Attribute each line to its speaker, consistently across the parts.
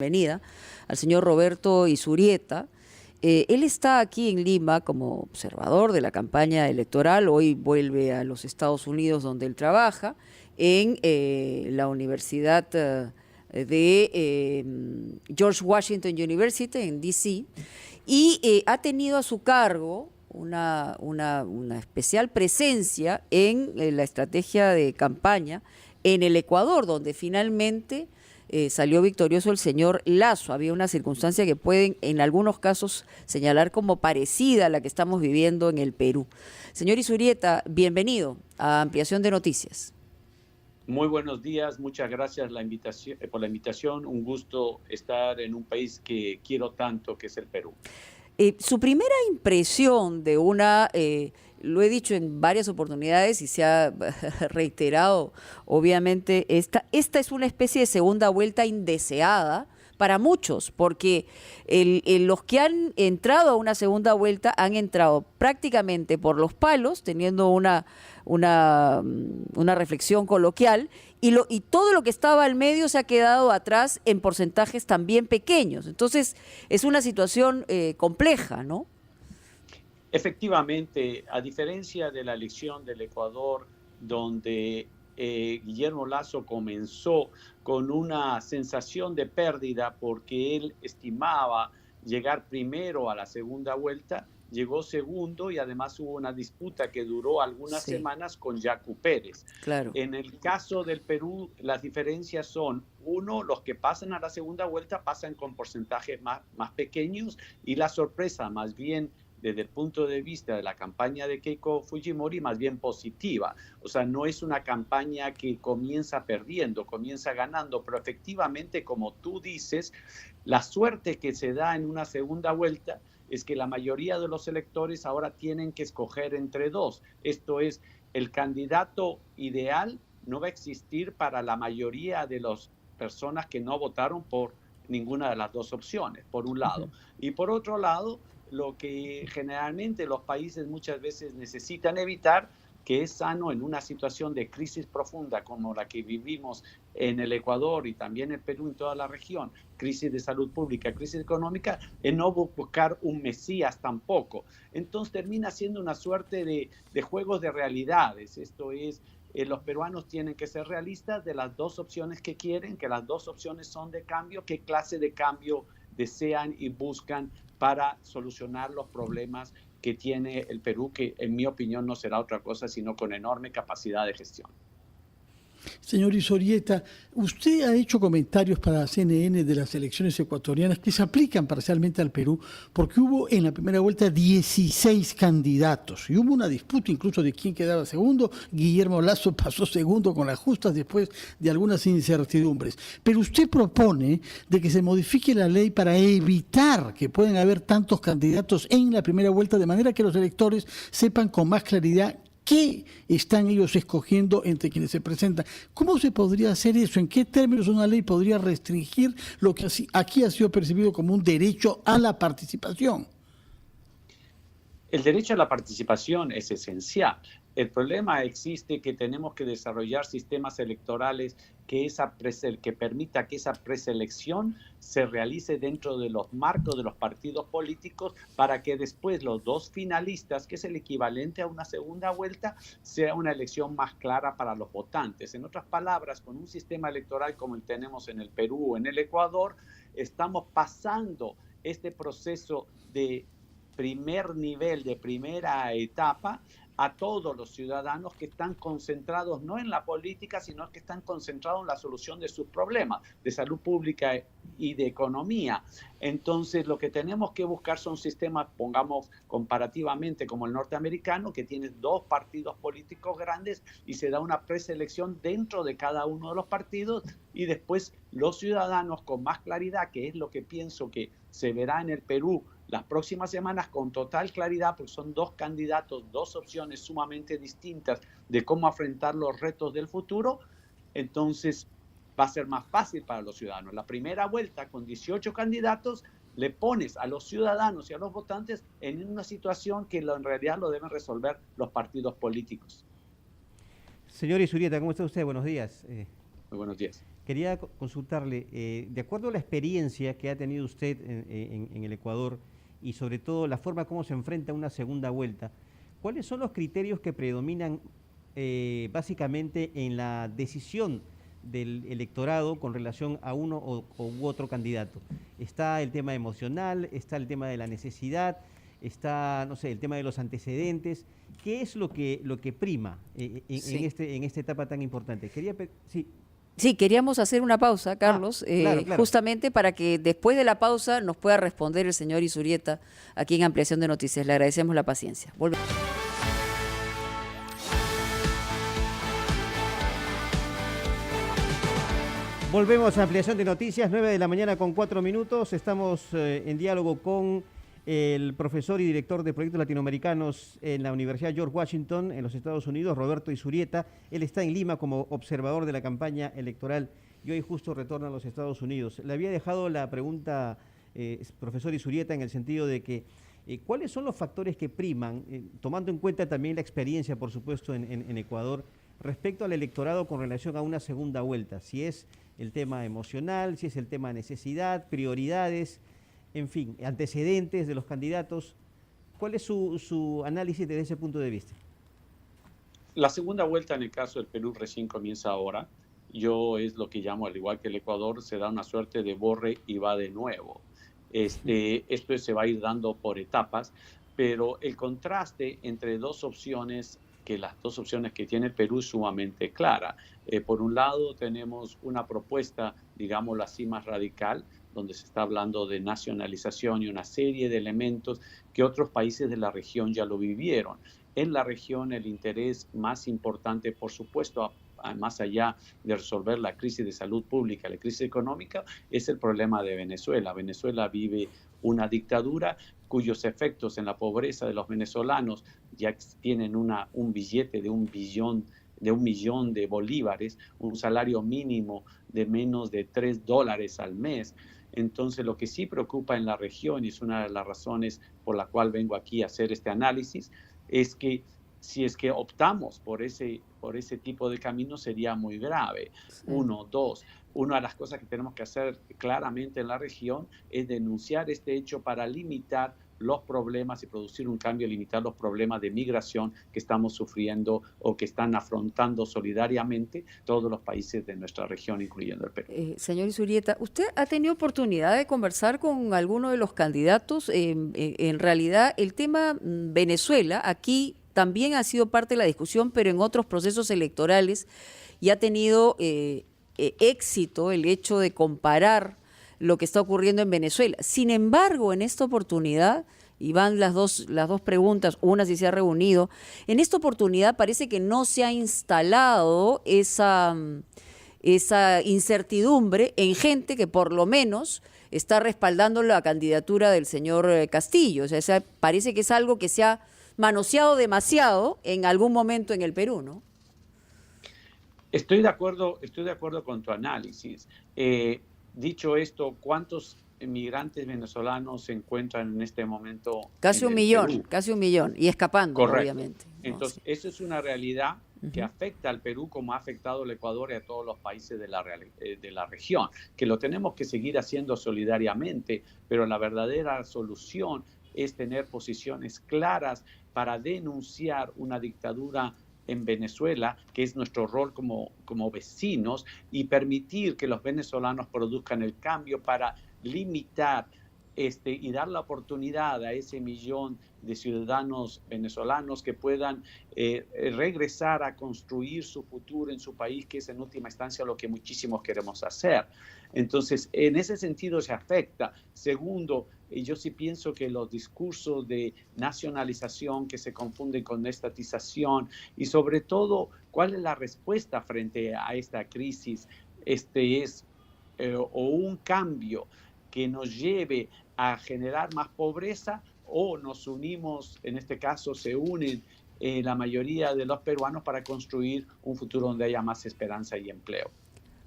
Speaker 1: Bienvenida al señor Roberto Izurieta. Él está aquí en Lima como observador de la campaña electoral. Hoy vuelve a los Estados Unidos, donde él trabaja, en la Universidad George Washington University, en DC, y ha tenido a su cargo una especial presencia en la estrategia de campaña en el Ecuador, donde finalmente salió victorioso el señor Lasso. Había una circunstancia que pueden en algunos casos señalar como parecida a la que estamos viviendo en el Perú. Señor Izurieta, bienvenido a Ampliación de Noticias.
Speaker 2: Muy buenos días, muchas gracias por la invitación. Un gusto estar en un país que quiero tanto, que es el Perú.
Speaker 1: Su primera impresión de lo he dicho en varias oportunidades y se ha reiterado, obviamente, esta es una especie de segunda vuelta indeseada para muchos, porque los que han entrado a una segunda vuelta han entrado prácticamente por los palos, teniendo una reflexión coloquial, y todo lo que estaba al medio se ha quedado atrás en porcentajes también pequeños. Entonces, es una situación compleja, ¿no?
Speaker 2: Efectivamente, a diferencia de la elección del Ecuador, donde Guillermo Lasso comenzó con una sensación de pérdida porque él estimaba llegar primero a la segunda vuelta, llegó segundo y además hubo una disputa que duró algunas semanas con Yacu Pérez.
Speaker 1: Claro.
Speaker 2: En el caso del Perú, las diferencias son, uno, los que pasan a la segunda vuelta pasan con porcentajes más pequeños, y la sorpresa más bien desde el punto de vista de la campaña de Keiko Fujimori, más bien positiva. O sea, no es una campaña que comienza perdiendo, comienza ganando, pero efectivamente, como tú dices, la suerte que se da en una segunda vuelta es que la mayoría de los electores ahora tienen que escoger entre dos. Esto es, el candidato ideal no va a existir para la mayoría de las personas que no votaron por ninguna de las dos opciones, por un lado. Y por otro lado, lo que generalmente los países muchas veces necesitan evitar, que es sano en una situación de crisis profunda como la que vivimos en el Ecuador y también en Perú, en toda la región, crisis de salud pública, crisis económica, en no buscar un mesías tampoco. Entonces termina siendo una suerte de juegos de realidades. Esto es, los peruanos tienen que ser realistas de las dos opciones que quieren, que las dos opciones son de cambio, qué clase de cambio desean y buscan para solucionar los problemas que tiene el Perú, que en mi opinión no será otra cosa sino con enorme capacidad de gestión.
Speaker 3: Señor Izurieta, usted ha hecho comentarios para CNN de las elecciones ecuatorianas que se aplican parcialmente al Perú, porque hubo en la primera vuelta 16 candidatos y hubo una disputa incluso de quién quedaba segundo. Guillermo Lasso pasó segundo con las justas después de algunas incertidumbres. Pero usted propone de que se modifique la ley para evitar que puedan haber tantos candidatos en la primera vuelta, de manera que los electores sepan con más claridad ¿qué están ellos escogiendo entre quienes se presentan? ¿Cómo se podría hacer eso? ¿En qué términos una ley podría restringir lo que aquí ha sido percibido como un derecho a la participación?
Speaker 2: El derecho a la participación es esencial. El problema existe que tenemos que desarrollar sistemas electorales que permita que esa preselección se realice dentro de los marcos de los partidos políticos, para que después los dos finalistas, que es el equivalente a una segunda vuelta, sea una elección más clara para los votantes. En otras palabras, con un sistema electoral como el tenemos en el Perú o en el Ecuador, estamos pasando este proceso de primer nivel, de primera etapa, a todos los ciudadanos que están concentrados no en la política, sino que están concentrados en la solución de sus problemas de salud pública y de economía. Entonces, lo que tenemos que buscar son sistemas, pongamos comparativamente como el norteamericano, que tiene dos partidos políticos grandes y se da una preselección dentro de cada uno de los partidos, y después los ciudadanos con más claridad, que es lo que pienso que se verá en el Perú las próximas semanas con total claridad, porque son dos candidatos, dos opciones sumamente distintas de cómo afrontar los retos del futuro. Entonces va a ser más fácil para los ciudadanos. La primera vuelta, con 18 candidatos, le pones a los ciudadanos y a los votantes en una situación que en realidad lo deben resolver los partidos políticos.
Speaker 4: Señor Izurieta, ¿cómo está usted? Buenos días.
Speaker 2: Muy buenos días.
Speaker 4: Quería consultarle, de acuerdo a la experiencia que ha tenido usted en el Ecuador y sobre todo la forma como se enfrenta a una segunda vuelta, ¿cuáles son los criterios que predominan básicamente en la decisión del electorado con relación a uno u otro candidato? ¿Está el tema emocional? ¿Está el tema de la necesidad? ¿Está, no sé, el tema de los antecedentes? ¿Qué es lo que prima en esta etapa tan importante?
Speaker 1: Sí, queríamos hacer una pausa, Carlos,
Speaker 4: claro.
Speaker 1: justamente para que después de la pausa nos pueda responder el señor Izurieta aquí en Ampliación de Noticias. Le agradecemos la paciencia.
Speaker 4: Volvemos a Ampliación de Noticias, 9 de la mañana con 4 minutos. Estamos en diálogo con el profesor y director de proyectos latinoamericanos en la Universidad George Washington en los Estados Unidos, Roberto Izurieta. Él está en Lima como observador de la campaña electoral y hoy justo retorna a los Estados Unidos. Le había dejado la pregunta, profesor Izurieta, en el sentido de que ¿cuáles son los factores que priman, tomando en cuenta también la experiencia, por supuesto, en Ecuador, respecto al electorado con relación a una segunda vuelta? Si es el tema emocional, si es el tema necesidad, prioridades, en fin, antecedentes de los candidatos. ¿Cuál es su análisis desde ese punto de vista?
Speaker 2: La segunda vuelta en el caso del Perú recién comienza ahora. Yo es lo que llamo, al igual que el Ecuador, se da una suerte de borre y va de nuevo. Esto se va a ir dando por etapas, pero el contraste entre dos opciones, que las dos opciones que tiene el Perú es sumamente clara. Por un lado tenemos una propuesta, digámoslo así, más radical, donde se está hablando de nacionalización y una serie de elementos que otros países de la región ya lo vivieron. En la región el interés más importante, por supuesto, más allá de resolver la crisis de salud pública, la crisis económica, es el problema de Venezuela. Venezuela vive una dictadura cuyos efectos en la pobreza de los venezolanos ya tienen un billete de un millón de bolívares, un salario mínimo de menos de $3 al mes. Entonces, lo que sí preocupa en la región, y es una de las razones por la cual vengo aquí a hacer este análisis, es que si es que optamos por ese tipo de camino sería muy grave. Sí. Una de las cosas que tenemos que hacer claramente en la región es denunciar este hecho para limitar los problemas y producir un cambio, limitar los problemas de migración que estamos sufriendo o que están afrontando solidariamente todos los países de nuestra región, incluyendo el Perú.
Speaker 1: Señor Izurieta, ¿usted ha tenido oportunidad de conversar con alguno de los candidatos? En realidad, el tema Venezuela aquí también ha sido parte de la discusión, pero en otros procesos electorales, y ha tenido éxito el hecho de comparar lo que está ocurriendo en Venezuela. Sin embargo, en esta oportunidad, y van las dos preguntas, una si se ha reunido, en esta oportunidad parece que no se ha instalado esa incertidumbre en gente que por lo menos está respaldando la candidatura del señor Castillo. O sea, parece que es algo que se ha manoseado demasiado en algún momento en el Perú, ¿no?
Speaker 2: Estoy de acuerdo con tu análisis. Dicho esto, ¿cuántos inmigrantes venezolanos se encuentran en este momento?
Speaker 1: Casi un millón, y escapando,
Speaker 2: correcto,
Speaker 1: obviamente.
Speaker 2: Entonces, eso es una realidad que afecta al Perú como ha afectado al Ecuador y a todos los países de la región, que lo tenemos que seguir haciendo solidariamente, pero la verdadera solución es tener posiciones claras para denunciar una dictadura en Venezuela, que es nuestro rol como vecinos, y permitir que los venezolanos produzcan el cambio para limitar y dar la oportunidad a ese millón de ciudadanos venezolanos que puedan regresar a construir su futuro en su país, que es en última instancia lo que muchísimos queremos hacer. Entonces, en ese sentido se afecta. Segundo, yo sí pienso que los discursos de nacionalización que se confunden con estatización y sobre todo, ¿cuál es la respuesta frente a esta crisis? O un cambio que nos lleve a generar más pobreza, o nos unimos, en este caso se unen la mayoría de los peruanos para construir un futuro donde haya más esperanza y empleo.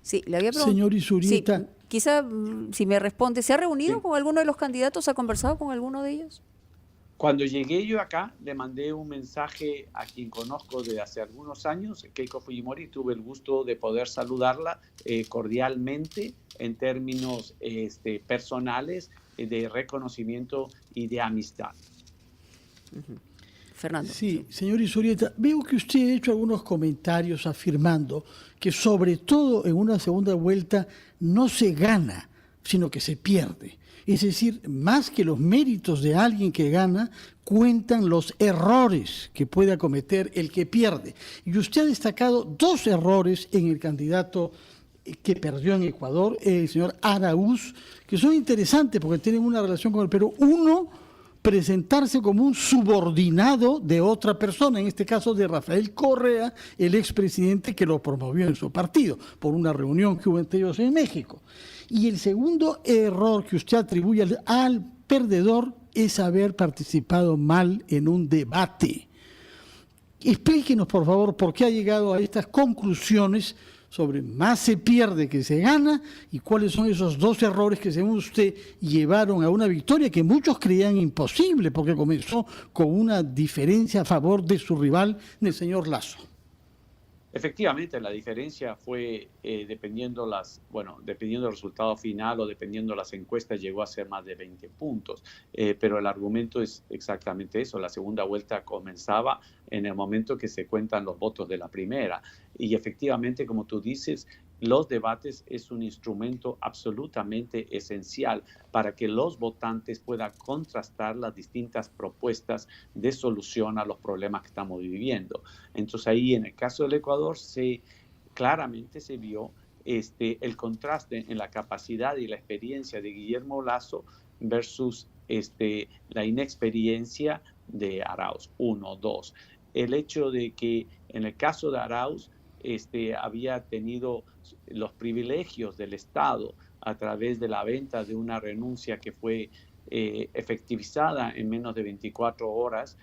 Speaker 1: Sí, le había preguntado.
Speaker 3: Señor Izurieta.
Speaker 1: Sí, quizá si me responde, ¿se ha reunido con alguno de los candidatos? ¿Ha conversado con alguno de ellos?
Speaker 2: Cuando llegué yo acá, le mandé un mensaje a quien conozco de hace algunos años, Keiko Fujimori. Tuve el gusto de poder saludarla cordialmente en términos personales, de reconocimiento y de amistad.
Speaker 1: Fernando.
Speaker 3: Sí, señor Izurieta, veo que usted ha hecho algunos comentarios afirmando que sobre todo en una segunda vuelta no se gana, sino que se pierde. Es decir, más que los méritos de alguien que gana, cuentan los errores que puede cometer el que pierde. Y usted ha destacado 2 errores en el candidato que perdió en Ecuador, el señor Araúz, que son interesantes porque tienen una relación con el Perú. Uno, presentarse como un subordinado de otra persona, en este caso de Rafael Correa, el expresidente que lo promovió en su partido, por una reunión que hubo entre ellos en México. Y el segundo error que usted atribuye al perdedor es haber participado mal en un debate. Explíquenos, por favor, por qué ha llegado a estas conclusiones sobre más se pierde que se gana y cuáles son esos 2 errores que, según usted, llevaron a una victoria que muchos creían imposible porque comenzó con una diferencia a favor de su rival, del señor Lasso.
Speaker 2: Efectivamente, la diferencia fue dependiendo del resultado final o dependiendo de las encuestas, llegó a ser más de 20 puntos. Pero el argumento es exactamente eso. La segunda vuelta comenzaba en el momento que se cuentan los votos de la primera. Y efectivamente, como tú dices, los debates es un instrumento absolutamente esencial para que los votantes puedan contrastar las distintas propuestas de solución a los problemas que estamos viviendo. Entonces ahí en el caso del Ecuador claramente se vio el contraste en la capacidad y la experiencia de Guillermo Lasso versus la inexperiencia de Arauz. 1, 2. El hecho de que en el caso de Arauz había tenido los privilegios del Estado a través de la venta de una renuncia que fue efectivizada en menos de 24 horas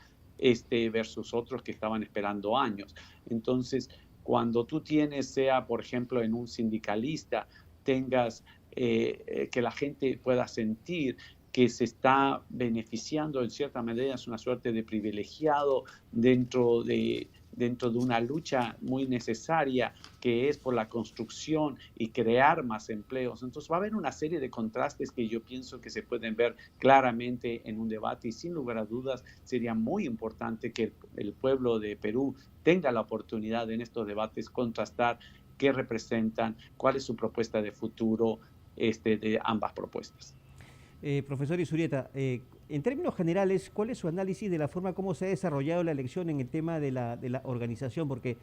Speaker 2: versus otros que estaban esperando años. Entonces, cuando tú tienes, sea por ejemplo en un sindicalista, tengas que la gente pueda sentir que se está beneficiando en cierta medida, es una suerte de privilegiado dentro de una lucha muy necesaria que es por la construcción y crear más empleos. Entonces va a haber una serie de contrastes que yo pienso que se pueden ver claramente en un debate y sin lugar a dudas sería muy importante que el pueblo de Perú tenga la oportunidad en estos debates contrastar qué representan, cuál es su propuesta de futuro de ambas propuestas.
Speaker 4: Profesor Izurieta, en términos generales, ¿cuál es su análisis de la forma como se ha desarrollado la elección en el tema de la organización? Porque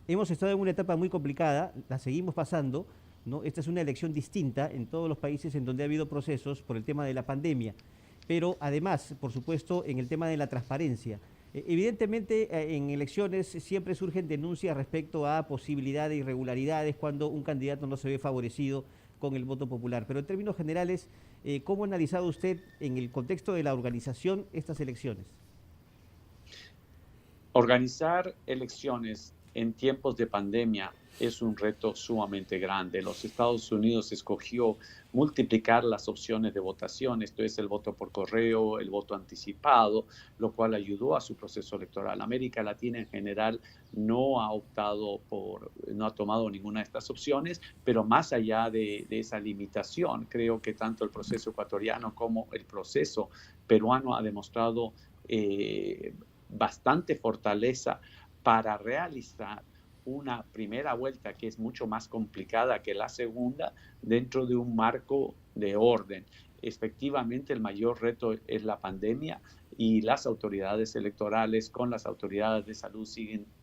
Speaker 4: hemos estado en una etapa muy complicada, la seguimos pasando, ¿no? Esta es una elección distinta en todos los países en donde ha habido procesos por el tema de la pandemia, pero además, por supuesto, en el tema de la transparencia. Evidentemente, en elecciones siempre surgen denuncias respecto a posibilidad de irregularidades cuando un candidato no se ve favorecido con el voto popular. Pero en términos generales, ¿cómo ha analizado usted en el contexto de la organización estas elecciones?
Speaker 2: Organizar elecciones en tiempos de pandemia es un reto sumamente grande. Los Estados Unidos escogió multiplicar las opciones de votación, esto es el voto por correo, el voto anticipado, lo cual ayudó a su proceso electoral. América Latina en general no ha tomado ninguna de estas opciones, pero más allá de esa limitación, creo que tanto el proceso ecuatoriano como el proceso peruano ha demostrado bastante fortaleza para realizar una primera vuelta que es mucho más complicada que la segunda dentro de un marco de orden. Efectivamente, el mayor reto es la pandemia y las autoridades electorales con las autoridades de salud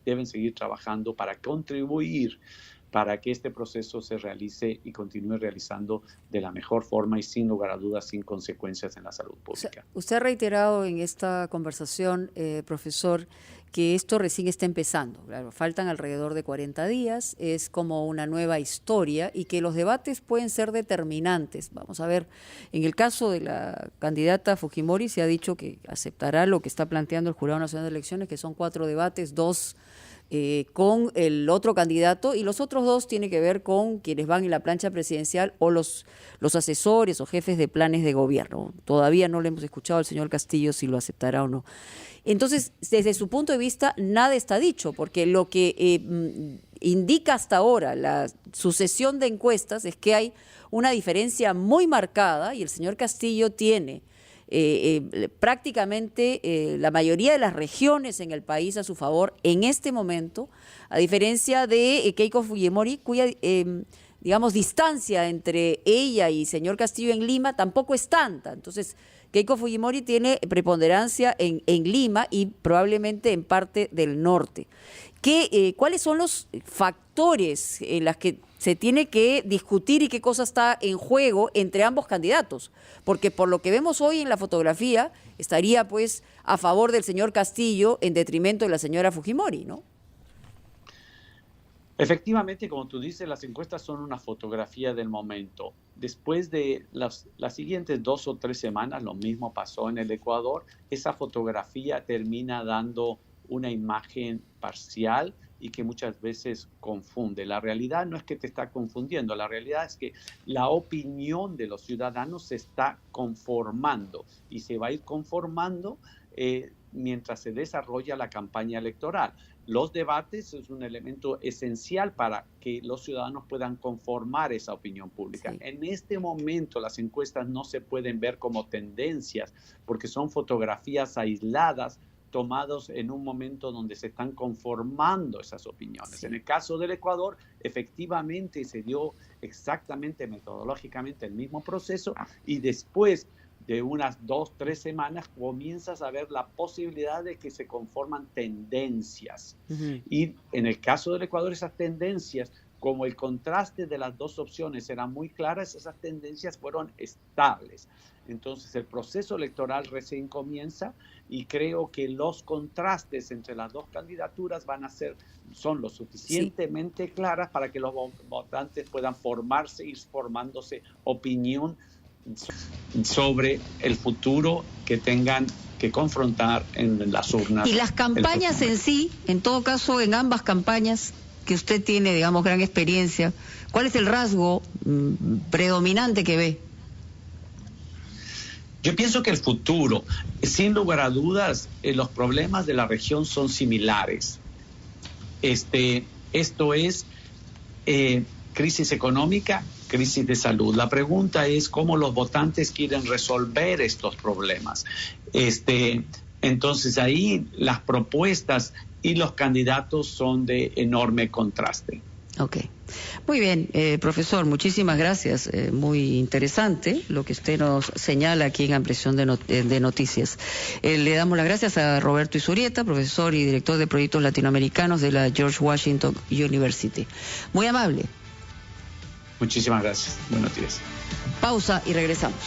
Speaker 2: deben seguir trabajando para contribuir para que este proceso se realice y continúe realizando de la mejor forma y sin lugar a dudas sin consecuencias en la salud pública.
Speaker 1: Usted ha reiterado en esta conversación, profesor, que esto recién está empezando. Claro, faltan alrededor de 40 días, es como una nueva historia y que los debates pueden ser determinantes. Vamos a ver, en el caso de la candidata Fujimori se ha dicho que aceptará lo que está planteando el Jurado Nacional de Elecciones, que son 4 debates, 2 con el otro candidato, y los otros 2 tienen que ver con quienes van en la plancha presidencial o los asesores o jefes de planes de gobierno. Todavía no le hemos escuchado al señor Castillo si lo aceptará o no. Entonces, desde su punto de vista, nada está dicho, porque lo que indica hasta ahora la sucesión de encuestas es que hay una diferencia muy marcada y el señor Castillo tiene prácticamente la mayoría de las regiones en el país a su favor en este momento, a diferencia de Keiko Fujimori, cuya digamos distancia entre ella y señor Castillo en Lima tampoco es tanta. Entonces Keiko Fujimori tiene preponderancia en Lima y probablemente en parte del norte. ¿Cuáles son los factores en los que se tiene que discutir y qué cosa está en juego entre ambos candidatos? Porque por lo que vemos hoy en la fotografía, estaría pues a favor del señor Castillo en detrimento de la señora Fujimori, ¿no?
Speaker 2: Efectivamente, como tú dices, las encuestas son una fotografía del momento. Después de las siguientes 2 o 3 semanas, lo mismo pasó en el Ecuador, esa fotografía termina dando una imagen parcial y que muchas veces confunde. La realidad no es que te está confundiendo, la realidad es que la opinión de los ciudadanos se está conformando y se va a ir conformando mientras se desarrolla la campaña electoral. Los debates es un elemento esencial para que los ciudadanos puedan conformar esa opinión pública. Sí. En este momento las encuestas no se pueden ver como tendencias porque son fotografías aisladas tomados en un momento donde se están conformando esas opiniones. Sí. En el caso del Ecuador, efectivamente se dio exactamente metodológicamente el mismo proceso y después de unas 2 o 3 semanas comienzas a ver la posibilidad de que se conforman tendencias. Uh-huh. Y en el caso del Ecuador, esas tendencias, como el contraste de las 2 opciones eran muy claras, esas tendencias fueron estables. Entonces el proceso electoral recién comienza y creo que los contrastes entre las 2 candidaturas son lo suficientemente claras para que los votantes puedan ir formándose opinión sobre el futuro que tengan que confrontar en las urnas.
Speaker 1: Y las campañas en sí, en todo caso, en ambas campañas que usted tiene, digamos, gran experiencia, ¿cuál es el rasgo predominante que ve?
Speaker 2: Yo pienso que el futuro, sin lugar a dudas, los problemas de la región son similares. Esto es crisis económica, crisis de salud. La pregunta es cómo los votantes quieren resolver estos problemas. Entonces ahí las propuestas y los candidatos son de enorme contraste.
Speaker 1: Ok. Muy bien, profesor, muchísimas gracias. Muy interesante lo que usted nos señala aquí en Ampliación de Noticias. Le damos las gracias a Roberto Izurieta, profesor y director de proyectos latinoamericanos de la George Washington University. Muy amable.
Speaker 2: Muchísimas gracias. Buenos días.
Speaker 1: Pausa y regresamos.